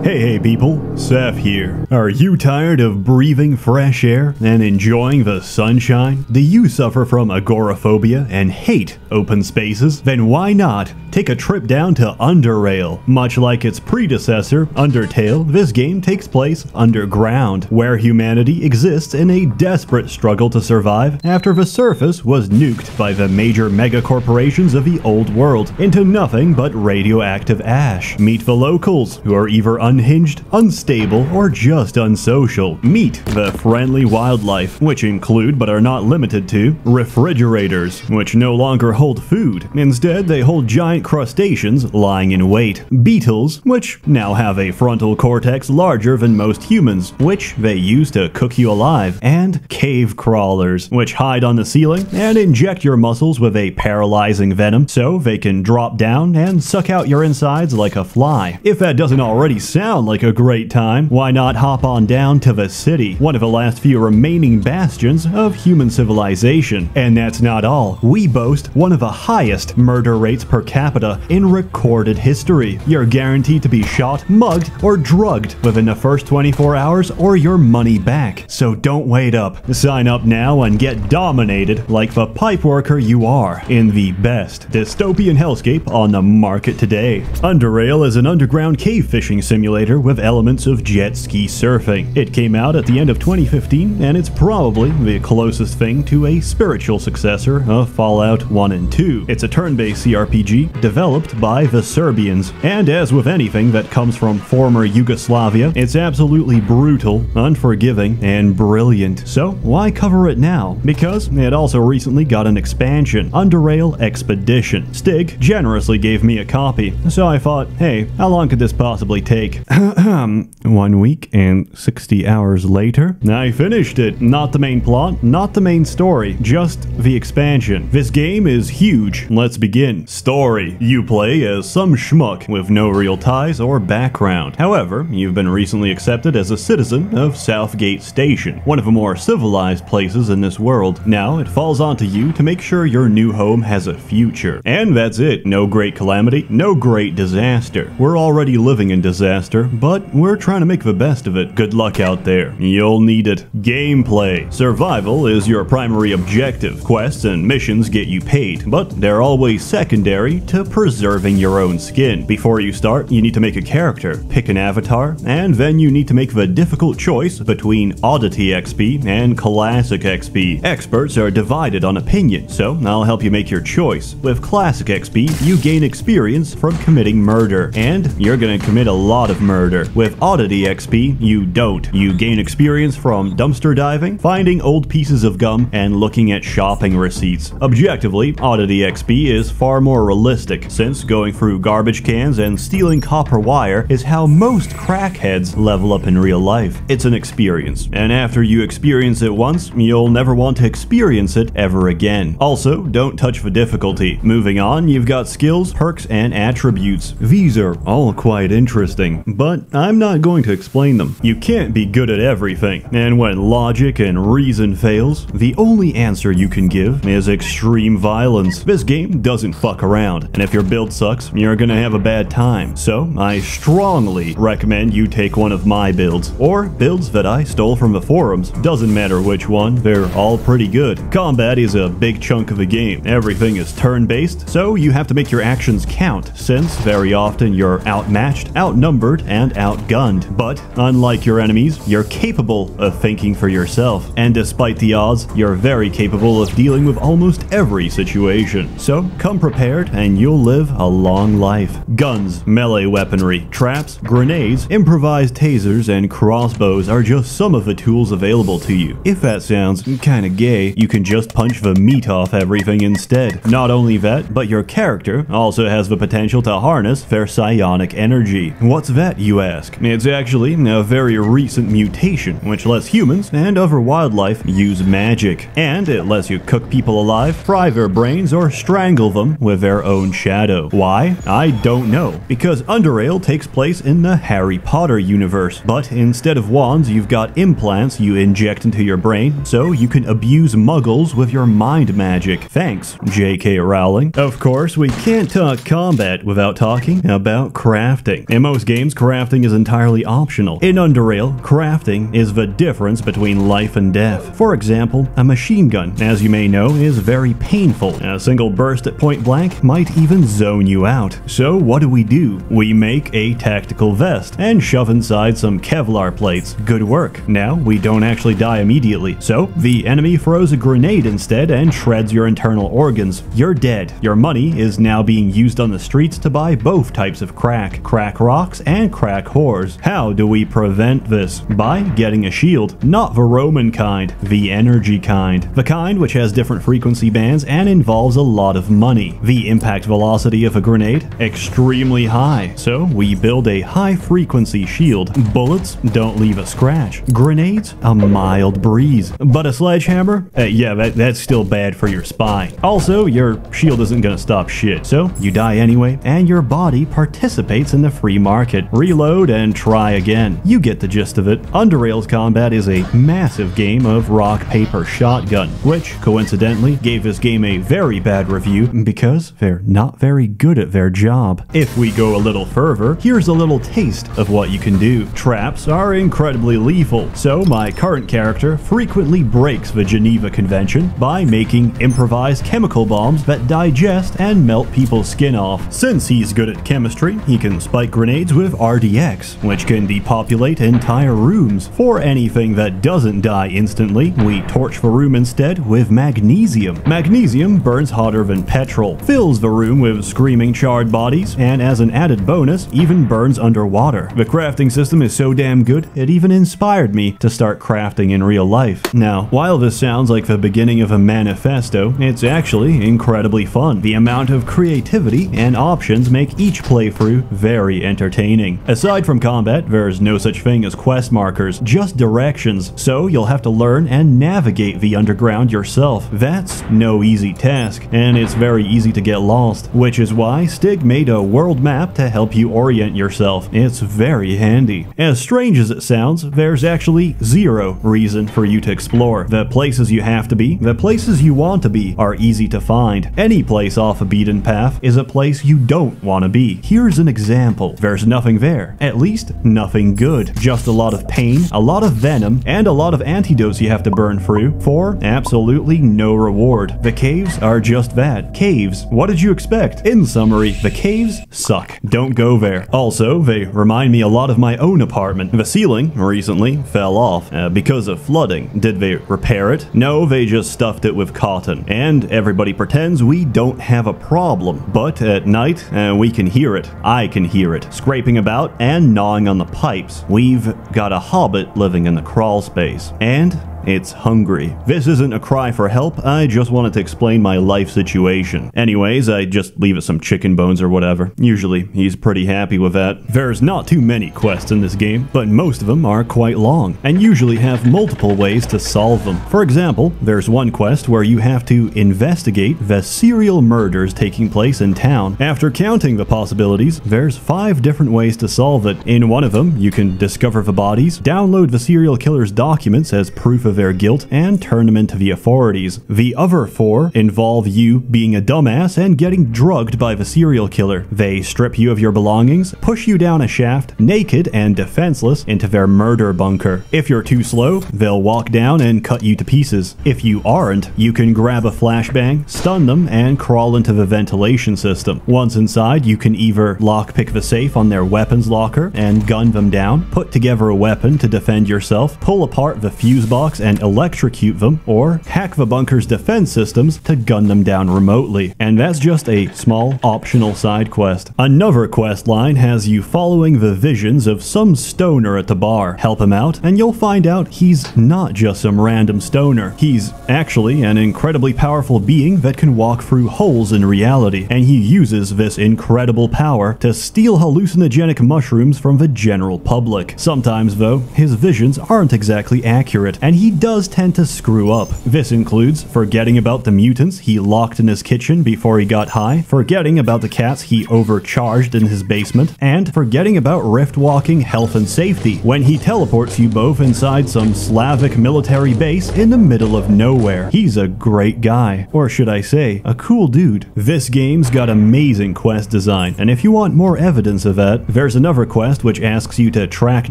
Hey people, Seth here. Are you tired of breathing fresh air and enjoying the sunshine? Do you suffer from agoraphobia and hate open spaces? Then why not take a trip down to Underrail? Much like its predecessor, Undertale, this game takes place underground, where humanity exists in a desperate struggle to survive after the surface was nuked by the major megacorporations of the old world into nothing but radioactive ash. Meet the locals, who are either unhinged, unstable, or just unsocial. Meet the friendly wildlife, which include but are not limited to refrigerators, which no longer hold food. Instead, they hold giant crustaceans lying in wait. Beetles, which now have a frontal cortex larger than most humans, which they use to cook you alive. And cave crawlers, which hide on the ceiling and inject your muscles with a paralyzing venom so they can drop down and suck out your insides like a fly. If that doesn't already sound like a great time, why not hop on down to the city, one of the last few remaining bastions of human civilization. And that's not all. We boast one of the highest murder rates per capita in recorded history. You're guaranteed to be shot, mugged, or drugged within the first 24 hours or your money back. So don't wait up. Sign up now and get dominated like the pipe worker you are in the best dystopian hellscape on the market today. Underrail is an underground cave fishing simulator with elements of jet ski surfing. It came out at the end of 2015 and it's probably the closest thing to a spiritual successor of Fallout 1 and 2. It's a turn-based CRPG developed by the Serbians, and as with anything that comes from former Yugoslavia, it's absolutely brutal, unforgiving, and brilliant. So why cover it now? Because it also recently got an expansion, Underrail Expedition. Stig generously gave me a copy, so I thought, hey, how long could this possibly take? 1 week and 60 hours later, I finished it. Not the main plot, not the main story, just the expansion. This game is huge. Let's begin. Story. You play as some schmuck with no real ties or background. However, you've been recently accepted as a citizen of Southgate Station, one of the more civilized places in this world. Now, it falls onto you to make sure your new home has a future. And that's it. No great calamity, no great disaster. We're already living in disaster, but we're trying to make the best of it. Good luck out there. You'll need it. Gameplay. Survival is your primary objective. Quests and missions get you paid, but they're always secondary to preserving your own skin. Before you start, you need to make a character, pick an avatar, and then you need to make the difficult choice between Oddity XP and Classic XP. Experts are divided on opinion, so I'll help you make your choice. With Classic XP, you gain experience from committing murder, and you're gonna commit a lot of murder. With Oddity XP, you don't. You gain experience from dumpster diving, finding old pieces of gum, and looking at shopping receipts. Objectively, Oddity XP is far more realistic, since going through garbage cans and stealing copper wire is how most crackheads level up in real life. It's an experience, and after you experience it once, you'll never want to experience it ever again. Also, don't touch the difficulty. Moving on, you've got skills, perks, and attributes. These are all quite interesting, but I'm not going to explain them. You can't be good at everything, and when logic and reason fails, the only answer you can give is extreme violence. This game doesn't fuck around, and if your build sucks, you're gonna have a bad time. So I strongly recommend you take one of my builds, or builds that I stole from the forums. Doesn't matter which one, they're all pretty good. Combat is a big chunk of the game. Everything is turn-based, so you have to make your actions count, since very often you're outmatched, outnumbered, and outgunned. But unlike your enemies, you're capable of thinking for yourself, and despite the odds, you're very capable of dealing with almost every situation. So come prepared and you'll live a long life. Guns, melee weaponry, traps, grenades, improvised tasers, and crossbows are just some of the tools available to you. If that sounds kinda gay, you can just punch the meat off everything instead. Not only that, but your character also has the potential to harness their psionic energy. What's that, you ask? It's actually a very recent mutation, which lets humans and other wildlife use magic. And it lets you cook people alive, fry their brains, or strangle them with their own shadow. Why? I don't know. Because Underrail takes place in the Harry Potter universe. But instead of wands, you've got implants you inject into your brain, so you can abuse muggles with your mind magic. Thanks, J.K. Rowling. Of course, we can't talk combat without talking about crafting. In most games, crafting is entirely optional. In Underrail, crafting is the difference between life and death. For example, a machine gun, as you may know, is very painful. A single burst at point blank might even zone you out. So what do? We make a tactical vest and shove inside some Kevlar plates. Good work. Now, we don't actually die immediately. So, the enemy throws a grenade instead and shreds your internal organs. You're dead. Your money is now being used on the streets to buy both types of crack rocks and crack whores. How do we prevent this? By getting a shield. Not the Roman kind, the energy kind. The kind which has different frequency bands and involves a lot of money. The impact velocity of a grenade, extremely high, so we build a high-frequency shield. Bullets don't leave a scratch. Grenades, a mild breeze. But a sledgehammer? Yeah, that's still bad for your spine. Also, your shield isn't gonna stop shit, so you die anyway, and your body participates in the free market. Reload and try again. You get the gist of it. Underrail's combat is a massive game of rock, paper, shotgun, which, coincidentally, gave this game a very bad review because they're not very good at their job. If we go a little further, here's a little taste of what you can do. Traps are incredibly lethal, so my current character frequently breaks the Geneva Convention by making improvised chemical bombs that digest and melt people's skin off. Since he's good at chemistry, he can spike grenades with RDX, which can depopulate entire rooms. For anything that doesn't die instantly, we torch the room instead with magnesium. Magnesium burns hotter than petrol, fills the room with screaming charred bodies, and as an added bonus, even burns underwater. The crafting system is so damn good, it even inspired me to start crafting in real life. Now, while this sounds like the beginning of a manifesto, it's actually incredibly fun. The amount of creativity and options make each playthrough very entertaining. Aside from combat, there's no such thing as quest markers, just directions, so you'll have to learn and navigate the underground yourself. That's no easy task, and it's very easy to get lost, which is why Stig made a world map to help you orient yourself. It's very handy. As strange as it sounds, there's actually zero reason for you to explore. The places you have to be, the places you want to be, are easy to find. Any place off a beaten path is a place you don't want to be. Here's an example. There's nothing there. At least, nothing good. Just a lot of pain, a lot of venom, and a lot of antidotes you have to burn through for absolutely no reward. The caves are just that. Caves. What did you expect? In summary, the caves suck. Don't go there. Also, they remind me a lot of my own apartment. The ceiling recently fell off because of flooding. Did they repair it? No, they just stuffed it with cotton. And everybody pretends we don't have a problem. But at night, we can hear it. I can hear it. Scraping about and gnawing on the pipes. We've got a hobbit living in the crawl space. And it's hungry. This isn't a cry for help, I just wanted to explain my life situation. Anyways, I just leave it some chicken bones or whatever. Usually, he's pretty happy with that. There's not too many quests in this game, but most of them are quite long, and usually have multiple ways to solve them. For example, there's one quest where you have to investigate the serial murders taking place in town. After counting the possibilities, there's 5 different ways to solve it. In one of them, you can discover the bodies, download the serial killer's documents as proof of their guilt, and turn them into the authorities. The other 4 involve you being a dumbass and getting drugged by the serial killer. They strip you of your belongings, push you down a shaft, naked and defenseless, into their murder bunker. If you're too slow, they'll walk down and cut you to pieces. If you aren't, you can grab a flashbang, stun them, and crawl into the ventilation system. Once inside, you can either lockpick the safe on their weapons locker and gun them down, put together a weapon to defend yourself, pull apart the fuse box and electrocute them, or hack the bunker's defense systems to gun them down remotely. And that's just a small optional side quest. Another quest line has you following the visions of some stoner at the bar. Help him out, and you'll find out he's not just some random stoner. He's actually an incredibly powerful being that can walk through holes in reality, and he uses this incredible power to steal hallucinogenic mushrooms from the general public. Sometimes, though, his visions aren't exactly accurate, and he he does tend to screw up. This includes forgetting about the mutants he locked in his kitchen before he got high, forgetting about the cats he overcharged in his basement, and forgetting about rift-walking health and safety when he teleports you both inside some Slavic military base in the middle of nowhere. He's a great guy, or should I say, a cool dude. This game's got amazing quest design, and if you want more evidence of that, there's another quest which asks you to track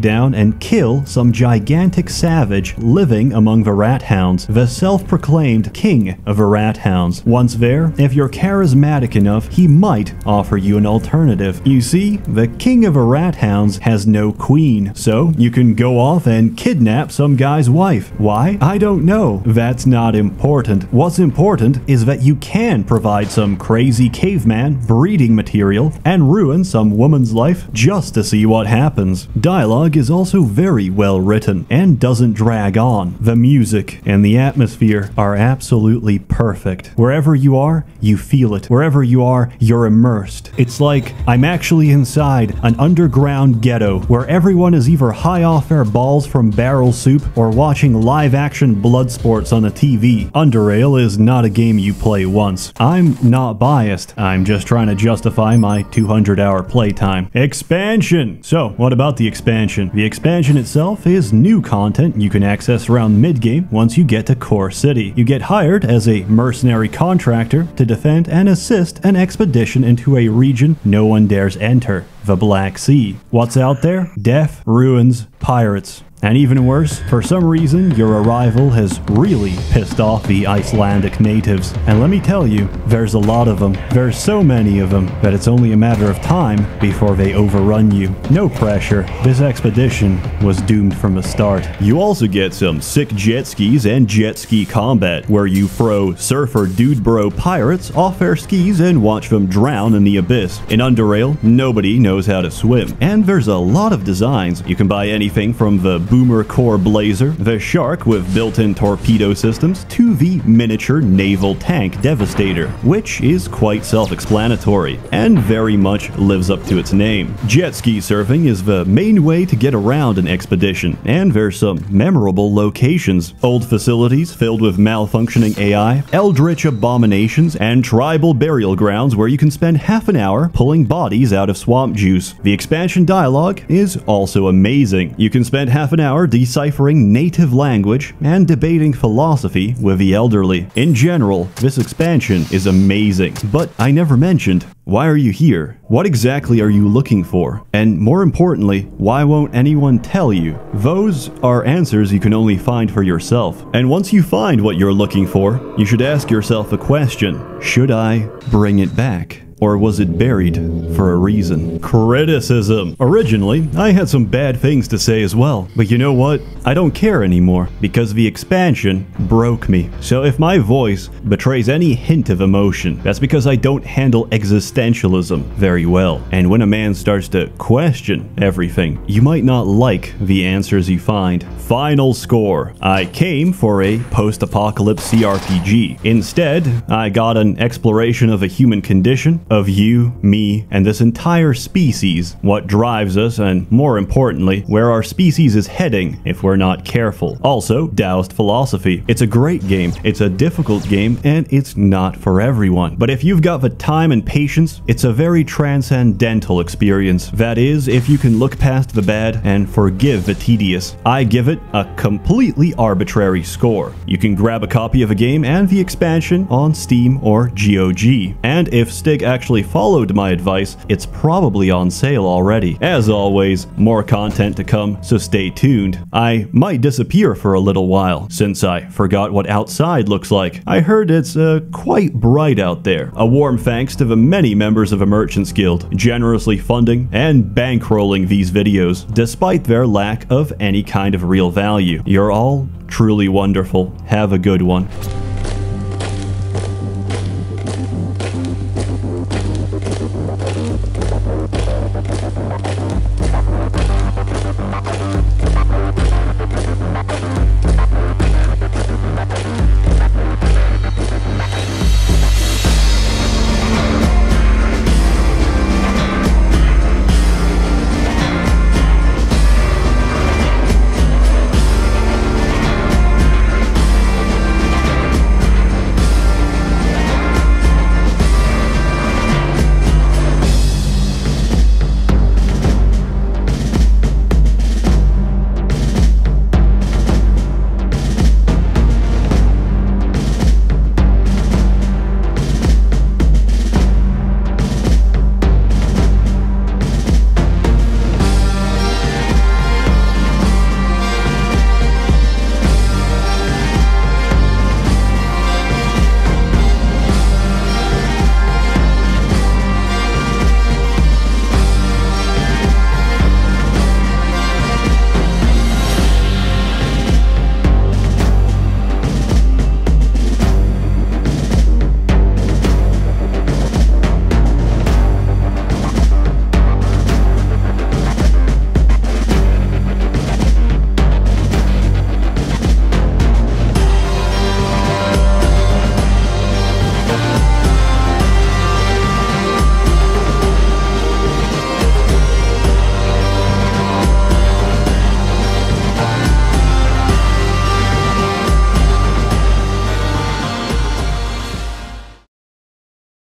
down and kill some gigantic savage living among the rat hounds, the self-proclaimed king of the rat hounds. Once there, if you're charismatic enough, he might offer you an alternative. You see, the king of the rat hounds has no queen, so you can go off and kidnap some guy's wife. Why? I don't know. That's not important. What's important is that you can provide some crazy caveman breeding material and ruin some woman's life just to see what happens. Dialogue is also very well written and doesn't drag on. The music and the atmosphere are absolutely perfect. Wherever you are, you feel it. Wherever you are, you're immersed. It's like I'm actually inside an underground ghetto where everyone is either high off their balls from barrel soup or watching live-action blood sports on a TV. Underrail is not a game you play once. I'm not biased. I'm just trying to justify my 200-hour playtime. Expansion! So, what about the expansion? The expansion itself is new content you can access around mid-game once you get to Core City. You get hired as a mercenary contractor to defend and assist an expedition into a region no one dares enter, the Black Sea. What's out there? Death, ruins, pirates. And even worse, for some reason, your arrival has really pissed off the Icelandic natives. And let me tell you, there's a lot of them. There's so many of them that it's only a matter of time before they overrun you. No pressure. This expedition was doomed from the start. You also get some sick jet skis and jet ski combat, where you throw surfer dude bro pirates off their skis and watch them drown in the abyss. In Underrail, nobody knows how to swim. And there's a lot of designs. You can buy anything from the Boomer Core Blazer, the Shark with built-in torpedo systems, to the miniature naval tank Devastator, which is quite self-explanatory and very much lives up to its name. Jet ski surfing is the main way to get around an expedition, and there's some memorable locations. Old facilities filled with malfunctioning AI, eldritch abominations, and tribal burial grounds where you can spend half an hour pulling bodies out of swamp juice. The expansion dialogue is also amazing. You can spend half an hour deciphering native language and debating philosophy with the elderly. In general, this expansion is amazing, but I never mentioned, why are you here? What exactly are you looking for? And more importantly, why won't anyone tell you? Those are answers you can only find for yourself. And once you find what you're looking for, you should ask yourself a question. Should I bring it back? Or was it buried for a reason? Criticism. Originally, I had some bad things to say as well, but you know what? I don't care anymore, because the expansion broke me. So if my voice betrays any hint of emotion, that's because I don't handle existentialism very well. And when a man starts to question everything, you might not like the answers you find. Final score. I came for a post-apocalypse CRPG. Instead, I got an exploration of a human condition, of you, me, and this entire species, what drives us, and more importantly, where our species is heading if we're not careful. Also, Taoist philosophy. It's a great game, it's a difficult game, and it's not for everyone. But if you've got the time and patience, it's a very transcendental experience. That is, if you can look past the bad and forgive the tedious. I give it a completely arbitrary score. You can grab a copy of a game and the expansion on Steam or GOG. And if Stig actually followed my advice, it's probably on sale already. As always, more content to come, so stay tuned. I might disappear for a little while, since I forgot what outside looks like. I heard it's quite bright out there. A warm thanks to the many members of the Merchants Guild, generously funding and bankrolling these videos, despite their lack of any kind of real value. You're all truly wonderful. Have a good one.